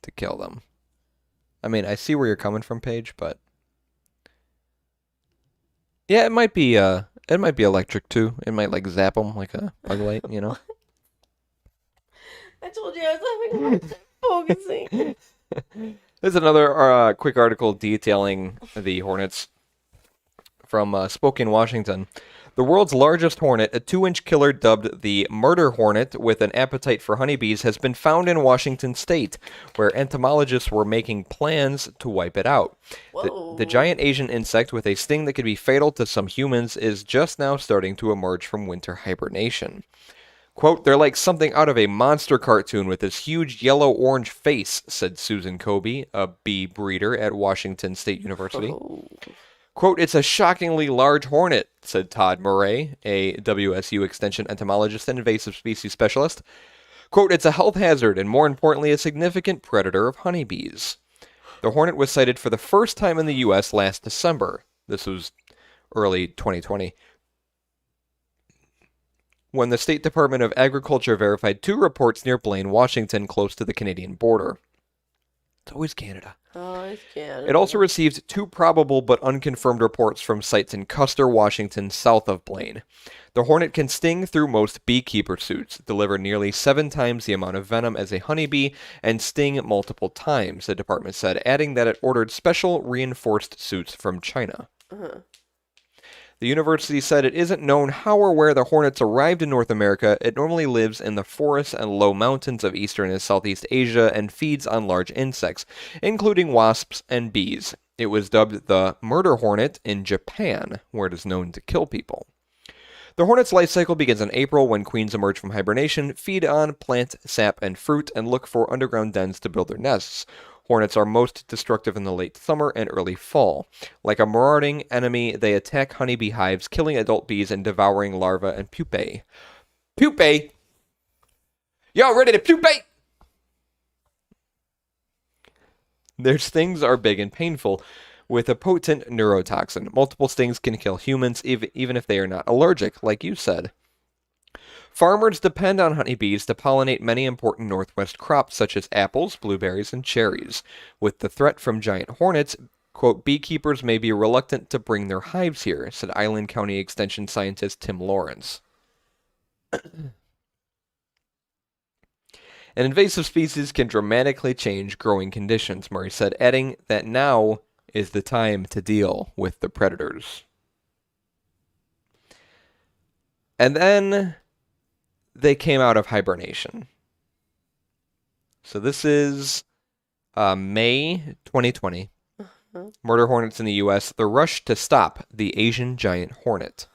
to kill them. I mean, I see where you're coming from, Paige, but yeah, it might be electric too. It might like zap them like a bug light, you know. I told you I was having a hard time focusing. There's another quick article detailing the hornets from Spokane, Washington. The world's largest hornet, a 2-inch killer dubbed the Murder Hornet with an appetite for honeybees, has been found in Washington state, where entomologists were making plans to wipe it out. The giant Asian insect with a sting that could be fatal to some humans is just now starting to emerge from winter hibernation. Quote, they're like something out of a monster cartoon with this huge yellow-orange face, said Susan Kobe, a bee breeder at Washington State University. Quote, it's a shockingly large hornet, said Todd Murray, a WSU Extension entomologist and invasive species specialist. Quote, it's a health hazard and more importantly a significant predator of honeybees. The hornet was sighted for the first time in the U.S. last December. This was early 2020. When the State Department of Agriculture verified 2 reports near Blaine, Washington, close to the Canadian border. It's always Canada. Always Canada. It also received 2 probable but unconfirmed reports from sites in Custer, Washington, south of Blaine. The hornet can sting through most beekeeper suits, deliver nearly 7 times the amount of venom as a honeybee, and sting multiple times, the department said, adding that it ordered special reinforced suits from China. The university said it isn't known how or where the hornets arrived in North America. It normally lives in the forests and low mountains of eastern and southeast Asia and feeds on large insects, including wasps and bees. It was dubbed the Murder Hornet in Japan, where it is known to kill people. The hornet's life cycle begins in April when queens emerge from hibernation, feed on plant sap and fruit, and look for underground dens to build their nests. Hornets are most destructive in the late summer and early fall. Like a marauding enemy, they attack honeybee hives, killing adult bees and devouring larvae and pupae. Pupae? Y'all ready to pupae? Their stings are big and painful, with a potent neurotoxin. Multiple stings can kill humans, even if they are not allergic, like you said. Farmers depend on honeybees to pollinate many important Northwest crops such as apples, blueberries, and cherries. With the threat from giant hornets, quote, beekeepers may be reluctant to bring their hives here, said Island County Extension scientist Tim Lawrence. An invasive species can dramatically change growing conditions, Murray said, adding that now is the time to deal with the predators. And then they came out of hibernation. So this is May 2020. Murder hornets in the U.S. The rush to stop the Asian giant hornet.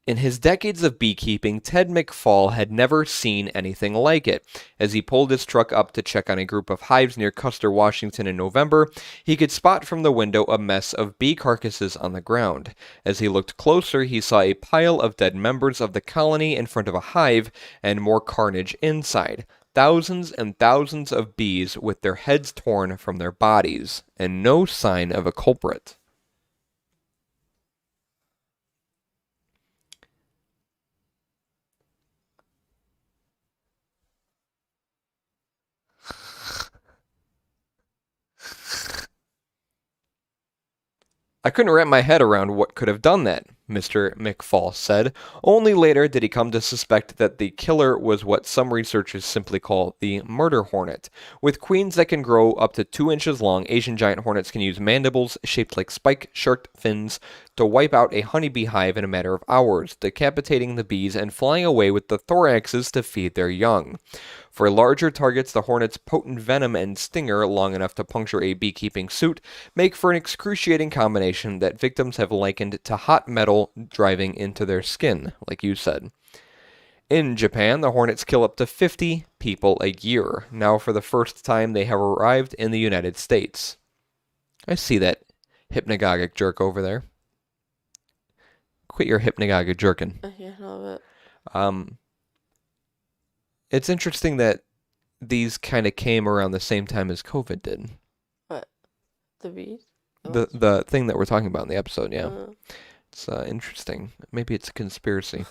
In his decades of beekeeping, Ted McFall had never seen anything like it. As he pulled his truck up to check on a group of hives near Custer, Washington in November, he could spot from the window a mess of bee carcasses on the ground. As he looked closer, he saw a pile of dead members of the colony in front of a hive and more carnage inside. Thousands and thousands of bees with their heads torn from their bodies, and no sign of a culprit. I couldn't wrap my head around what could have done that, Mr. McFall said. Only later did he come to suspect that the killer was what some researchers simply call the murder hornet. With queens that can grow up to 2 inches long, Asian giant hornets can use mandibles shaped like spike-shark fins to wipe out a honeybee hive in a matter of hours, decapitating the bees and flying away with the thoraxes to feed their young. For larger targets, the hornet's potent venom and stinger, long enough to puncture a beekeeping suit, make for an excruciating combination that victims have likened to hot metal driving into their skin, like you said. In Japan, the hornets kill up to 50 people a year. Now, for the first time, they have arrived in the United States. I see that hypnagogic jerk over there. Quit your hypnagogic jerking. I can't help it. It's interesting that these kind of came around the same time as COVID did. What? The bees? The thing that we're talking about in the episode, yeah. Uh, It's interesting. Maybe it's a conspiracy.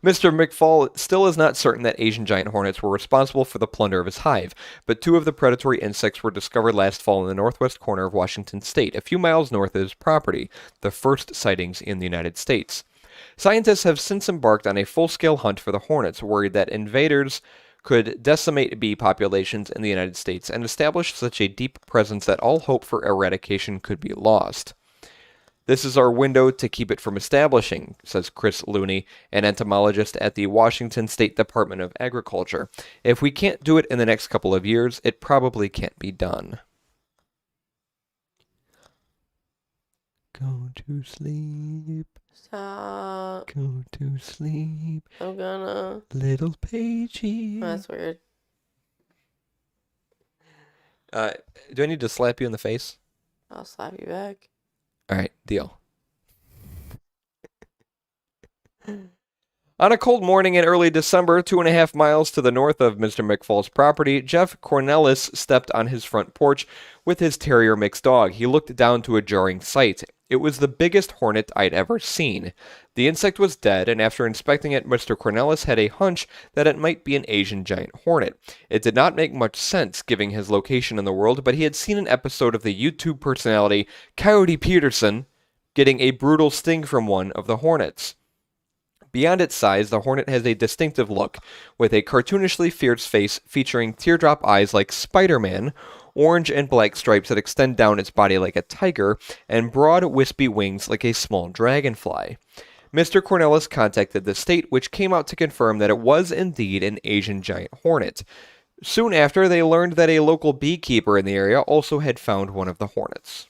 Mr. McFall still is not certain that Asian giant hornets were responsible for the plunder of his hive, but 2 of the predatory insects were discovered last fall in the northwest corner of Washington state, a few miles north of his property, the first sightings in the United States. Scientists have since embarked on a full-scale hunt for the hornets, worried that invaders could decimate bee populations in the United States and establish such a deep presence that all hope for eradication could be lost. This is our window to keep it from establishing, says Chris Looney, an entomologist at the Washington State Department of Agriculture. If we can't do it in the next couple of years, it probably can't be done. Go to sleep. Stop. Go to sleep. I'm gonna. Little Paige. That's weird. Do I need to slap you in the face? I'll slap you back. All right, deal. On a cold morning in early December, 2.5 miles to the north of Mr. McFall's property, Jeff Cornelis stepped on his front porch with his terrier mixed dog. He looked down to a jarring sight. It was the biggest hornet I'd ever seen. The insect was dead, and after inspecting it, Mr. Cornelis had a hunch that it might be an Asian giant hornet. It did not make much sense, given his location in the world, but he had seen an episode of the YouTube personality Coyote Peterson getting a brutal sting from one of the hornets. Beyond its size, the hornet has a distinctive look, with a cartoonishly fierce face featuring teardrop eyes like Spider-Man, orange and black stripes that extend down its body like a tiger, and broad, wispy wings like a small dragonfly. Mr. Cornelis contacted the state, which came out to confirm that it was indeed an Asian giant hornet. Soon after, they learned that a local beekeeper in the area also had found one of the hornets.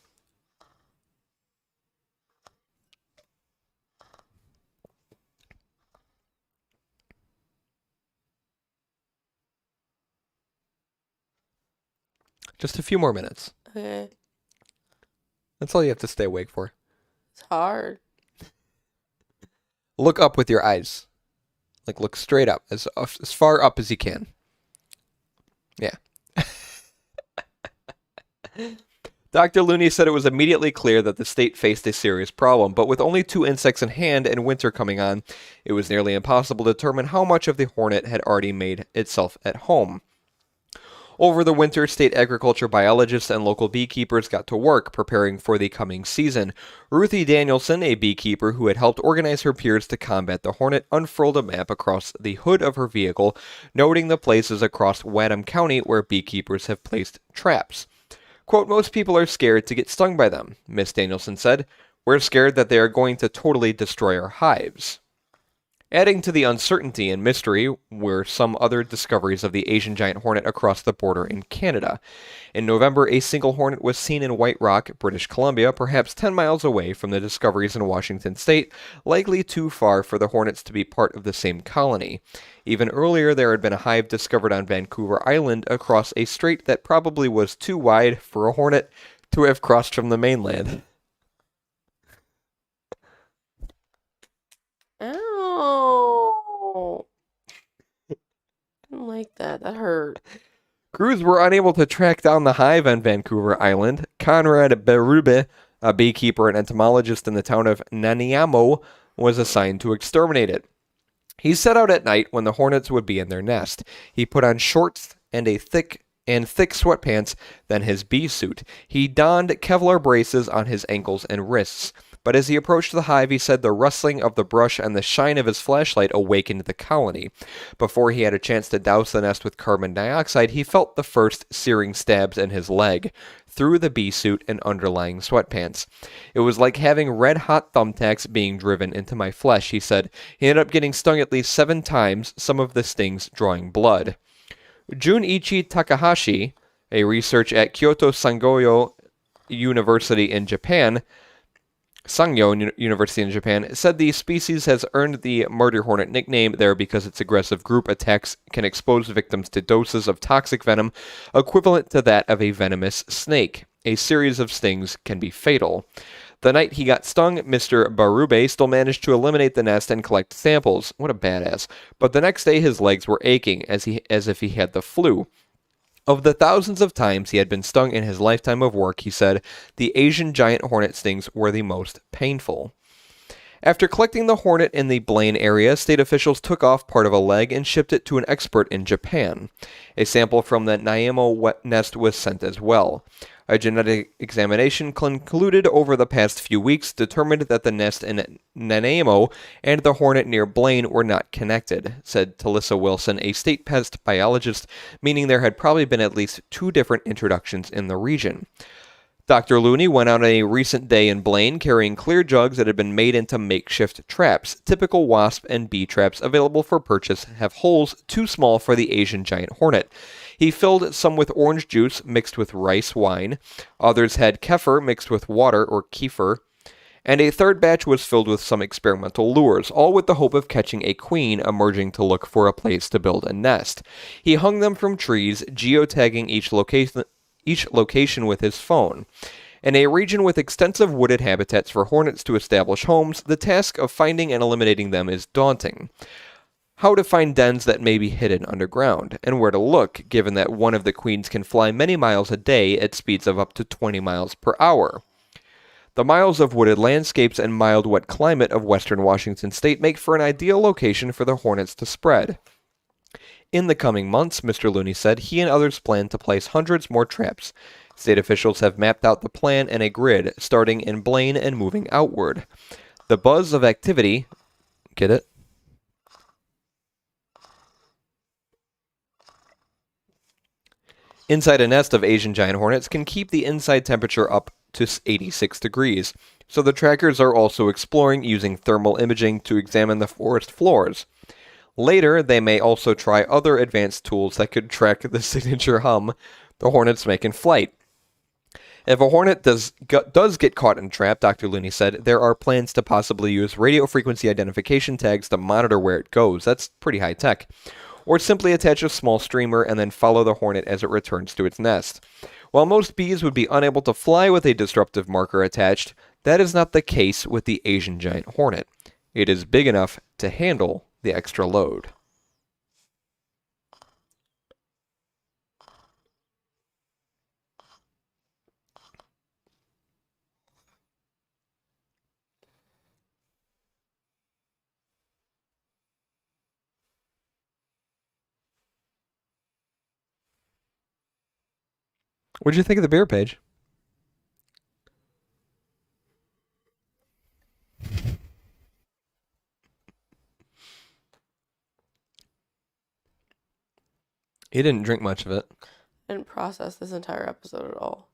Just a few more minutes. Okay. That's all you have to stay awake for. It's hard. Look up with your eyes. Like, look straight up, as far up as you can. Yeah. Dr. Looney said it was immediately clear that the state faced a serious problem, but with only 2 insects in hand and winter coming on, it was nearly impossible to determine how much of the hornet had already made itself at home. Over the winter, state agriculture biologists and local beekeepers got to work preparing for the coming season. Ruthie Danielson, a beekeeper who had helped organize her peers to combat the hornet, unfurled a map across the hood of her vehicle, noting the places across Wadham County where beekeepers have placed traps. Quote, most people are scared to get stung by them, Miss Danielson said. We're scared that they are going to totally destroy our hives. Adding to the uncertainty and mystery were some other discoveries of the Asian giant hornet across the border in Canada. In November, a single hornet was seen in White Rock, British Columbia, perhaps 10 miles away from the discoveries in Washington state, likely too far for the hornets to be part of the same colony. Even earlier, there had been a hive discovered on Vancouver Island across a strait that probably was too wide for a hornet to have crossed from the mainland. Ow. I don't like that. That hurt. Crews were unable to track down the hive on Vancouver Island. Conrad Berube, a beekeeper and entomologist in the town of Nanaimo, was assigned to exterminate it. He set out at night when the hornets would be in their nest. He put on shorts and thick sweatpants, then his bee suit. He donned Kevlar braces on his ankles and wrists. But as he approached the hive, he said the rustling of the brush and the shine of his flashlight awakened the colony. Before he had a chance to douse the nest with carbon dioxide, he felt the first searing stabs in his leg, through the bee suit and underlying sweatpants. It was like having red-hot thumbtacks being driven into my flesh, he said. He ended up getting stung at least 7 times, some of the stings drawing blood. Junichi Takahashi, a researcher at Kyoto Sangyo University in Japan, said the species has earned the Murder Hornet nickname there because its aggressive group attacks can expose victims to doses of toxic venom equivalent to that of a venomous snake. A series of stings can be fatal. The night he got stung, Mr. Barube still managed to eliminate the nest and collect samples. What a badass. But the next day his legs were aching as if he had the flu. Of the thousands of times he had been stung in his lifetime of work, he said, the Asian giant hornet stings were the most painful. After collecting the hornet in the Blaine area, state officials took off part of a leg and shipped it to an expert in Japan. A sample from the Naemo nest was sent as well. A genetic examination concluded over the past few weeks determined that the nest in Nanaimo and the hornet near Blaine were not connected, said Talissa Wilson, a state pest biologist, meaning there had probably been at least 2 different introductions in the region. Dr. Looney went out on a recent day in Blaine carrying clear jugs that had been made into makeshift traps. Typical wasp and bee traps available for purchase have holes too small for the Asian giant hornet. He filled some with orange juice mixed with rice wine. Others had kefir mixed with water or kefir. And a third batch was filled with some experimental lures, all with the hope of catching a queen emerging to look for a place to build a nest. He hung them from trees, geotagging each location with his phone. In a region with extensive wooded habitats for hornets to establish homes, the task of finding and eliminating them is daunting. How to find dens that may be hidden underground, and where to look, given that one of the queens can fly many miles a day at speeds of up to 20 miles per hour. The miles of wooded landscapes and mild wet climate of western Washington state make for an ideal location for the hornets to spread. In the coming months, Mr. Looney said, he and others plan to place hundreds more traps. State officials have mapped out the plan and a grid, starting in Blaine and moving outward. The buzz of activity... Get it? Inside a nest of Asian giant hornets can keep the inside temperature up to 86 degrees, so the trackers are also exploring using thermal imaging to examine the forest floors. Later, they may also try other advanced tools that could track the signature hum the hornets make in flight. If a hornet does get caught in a trap, Dr. Looney said, there are plans to possibly use radio frequency identification tags to monitor where it goes. That's pretty high tech. Or simply attach a small streamer and then follow the hornet as it returns to its nest. While most bees would be unable to fly with a disruptive marker attached, that is not the case with the Asian giant hornet. It is big enough to handle the extra load. What'd you think of the beer, Paige? He didn't drink much of it. I didn't process this entire episode at all.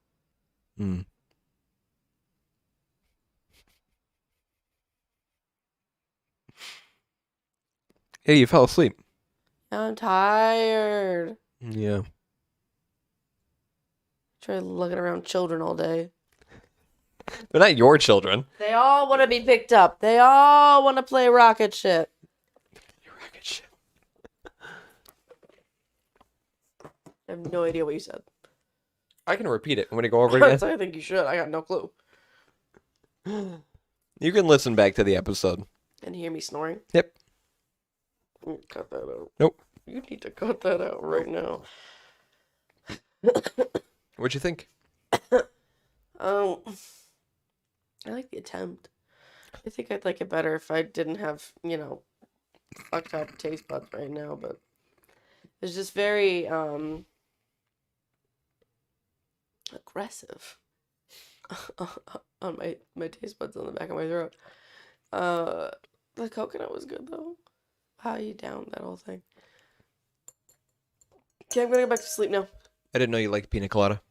Hey, you fell asleep. I'm tired. Yeah. Try looking around children all day. They're not your children. They all want to be picked up. They all want to play rocket ship. Rocket ship. I have no idea what you said. I can repeat it. I'm going to go over it again. I think you should. I got no clue. You can listen back to the episode. And hear me snoring? Yep. Cut that out. Nope. You need to cut that out right now. What'd you think? I like the attempt. I think I'd like it better if I didn't have, fucked up taste buds right now, but it's just very, aggressive. on my taste buds on the back of my throat. Uh, the coconut was good though. How you down that whole thing? Okay, I'm gonna go back to sleep now. I didn't know you liked pina colada.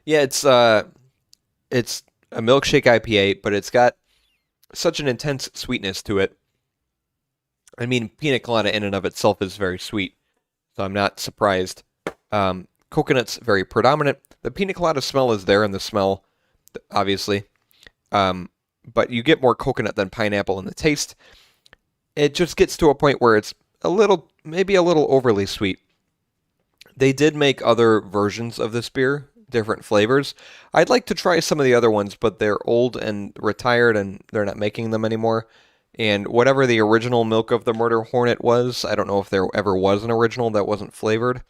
Yeah, it's a milkshake IPA, but it's got such an intense sweetness to it. I mean, pina colada in and of itself is very sweet, so I'm not surprised. Coconut's very predominant. The pina colada smell is there in the smell, obviously, but you get more coconut than pineapple in the taste. It just gets to a point where it's maybe a little overly sweet. They did make other versions of this beer, different flavors. I'd like to try some of the other ones, but they're old and retired and they're not making them anymore. And whatever the original milk of the Murder Hornet was, I don't know if there ever was an original that wasn't flavored.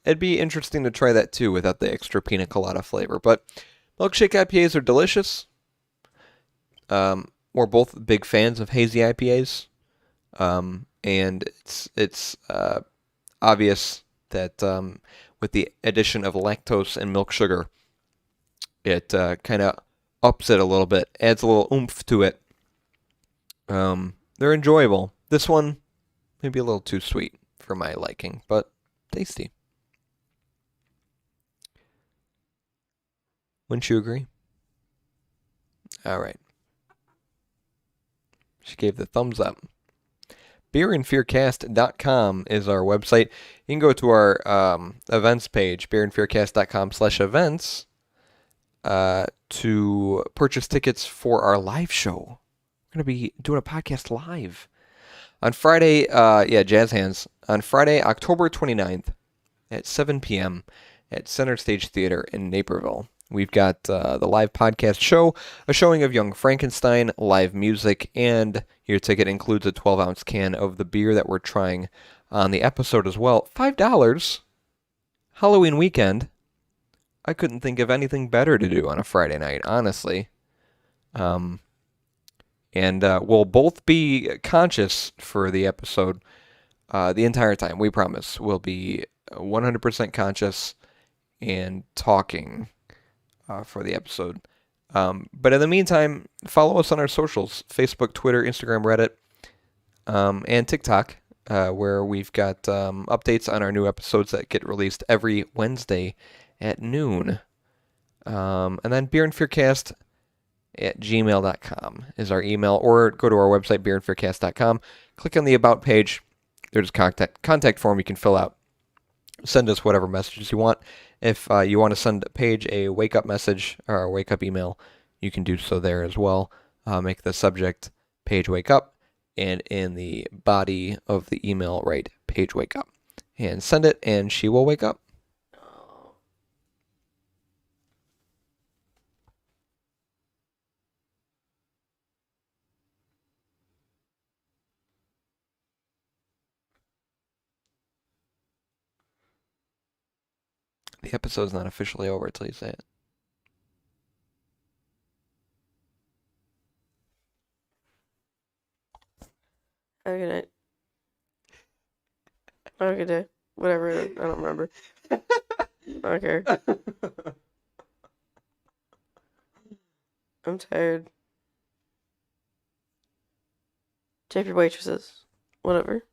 It'd be interesting to try that too without the extra pina colada flavor. But milkshake IPAs are delicious. We're both big fans of hazy IPAs. And it's obvious that with the addition of lactose and milk sugar, it kind of ups it a little bit, adds a little oomph to it. They're enjoyable. This one, maybe a little too sweet for my liking, but tasty. Wouldn't you agree? All right. She gave the thumbs up. beerandfearcast.com is our website. You can go to our events page, beerandfearcast.com/events, to purchase tickets for our live show. We're going to be doing a podcast live on Friday, Jazz Hands, on Friday, October 29th at 7 p.m. at Center Stage Theater in Naperville. We've got the live podcast show, a showing of Young Frankenstein, live music, and your ticket includes a 12-ounce can of the beer that we're trying on the episode as well. $5. Halloween weekend. I couldn't think of anything better to do on a Friday night, honestly. And we'll both be conscious for the episode the entire time. We promise. We'll be 100% conscious and talking for the episode. But in the meantime, follow us on our socials: Facebook, Twitter, Instagram, Reddit, and TikTok, where we've got updates on our new episodes that get released every Wednesday at noon. And then beerandfearcast@gmail.com is our email, or go to our website, beerandfearcast.com. Click on the About page. There's a contact form you can fill out. Send us whatever messages you want. If you want to send Paige a wake-up message or a wake-up email, you can do so there as well. Make the subject Paige Wake Up, and in the body of the email write Paige Wake Up. And send it, and she will wake up. The episode's not officially over until you say it. Have a good night. Have a good day. Whatever. I don't remember. I don't care. I'm tired. Tip your waitresses. Whatever.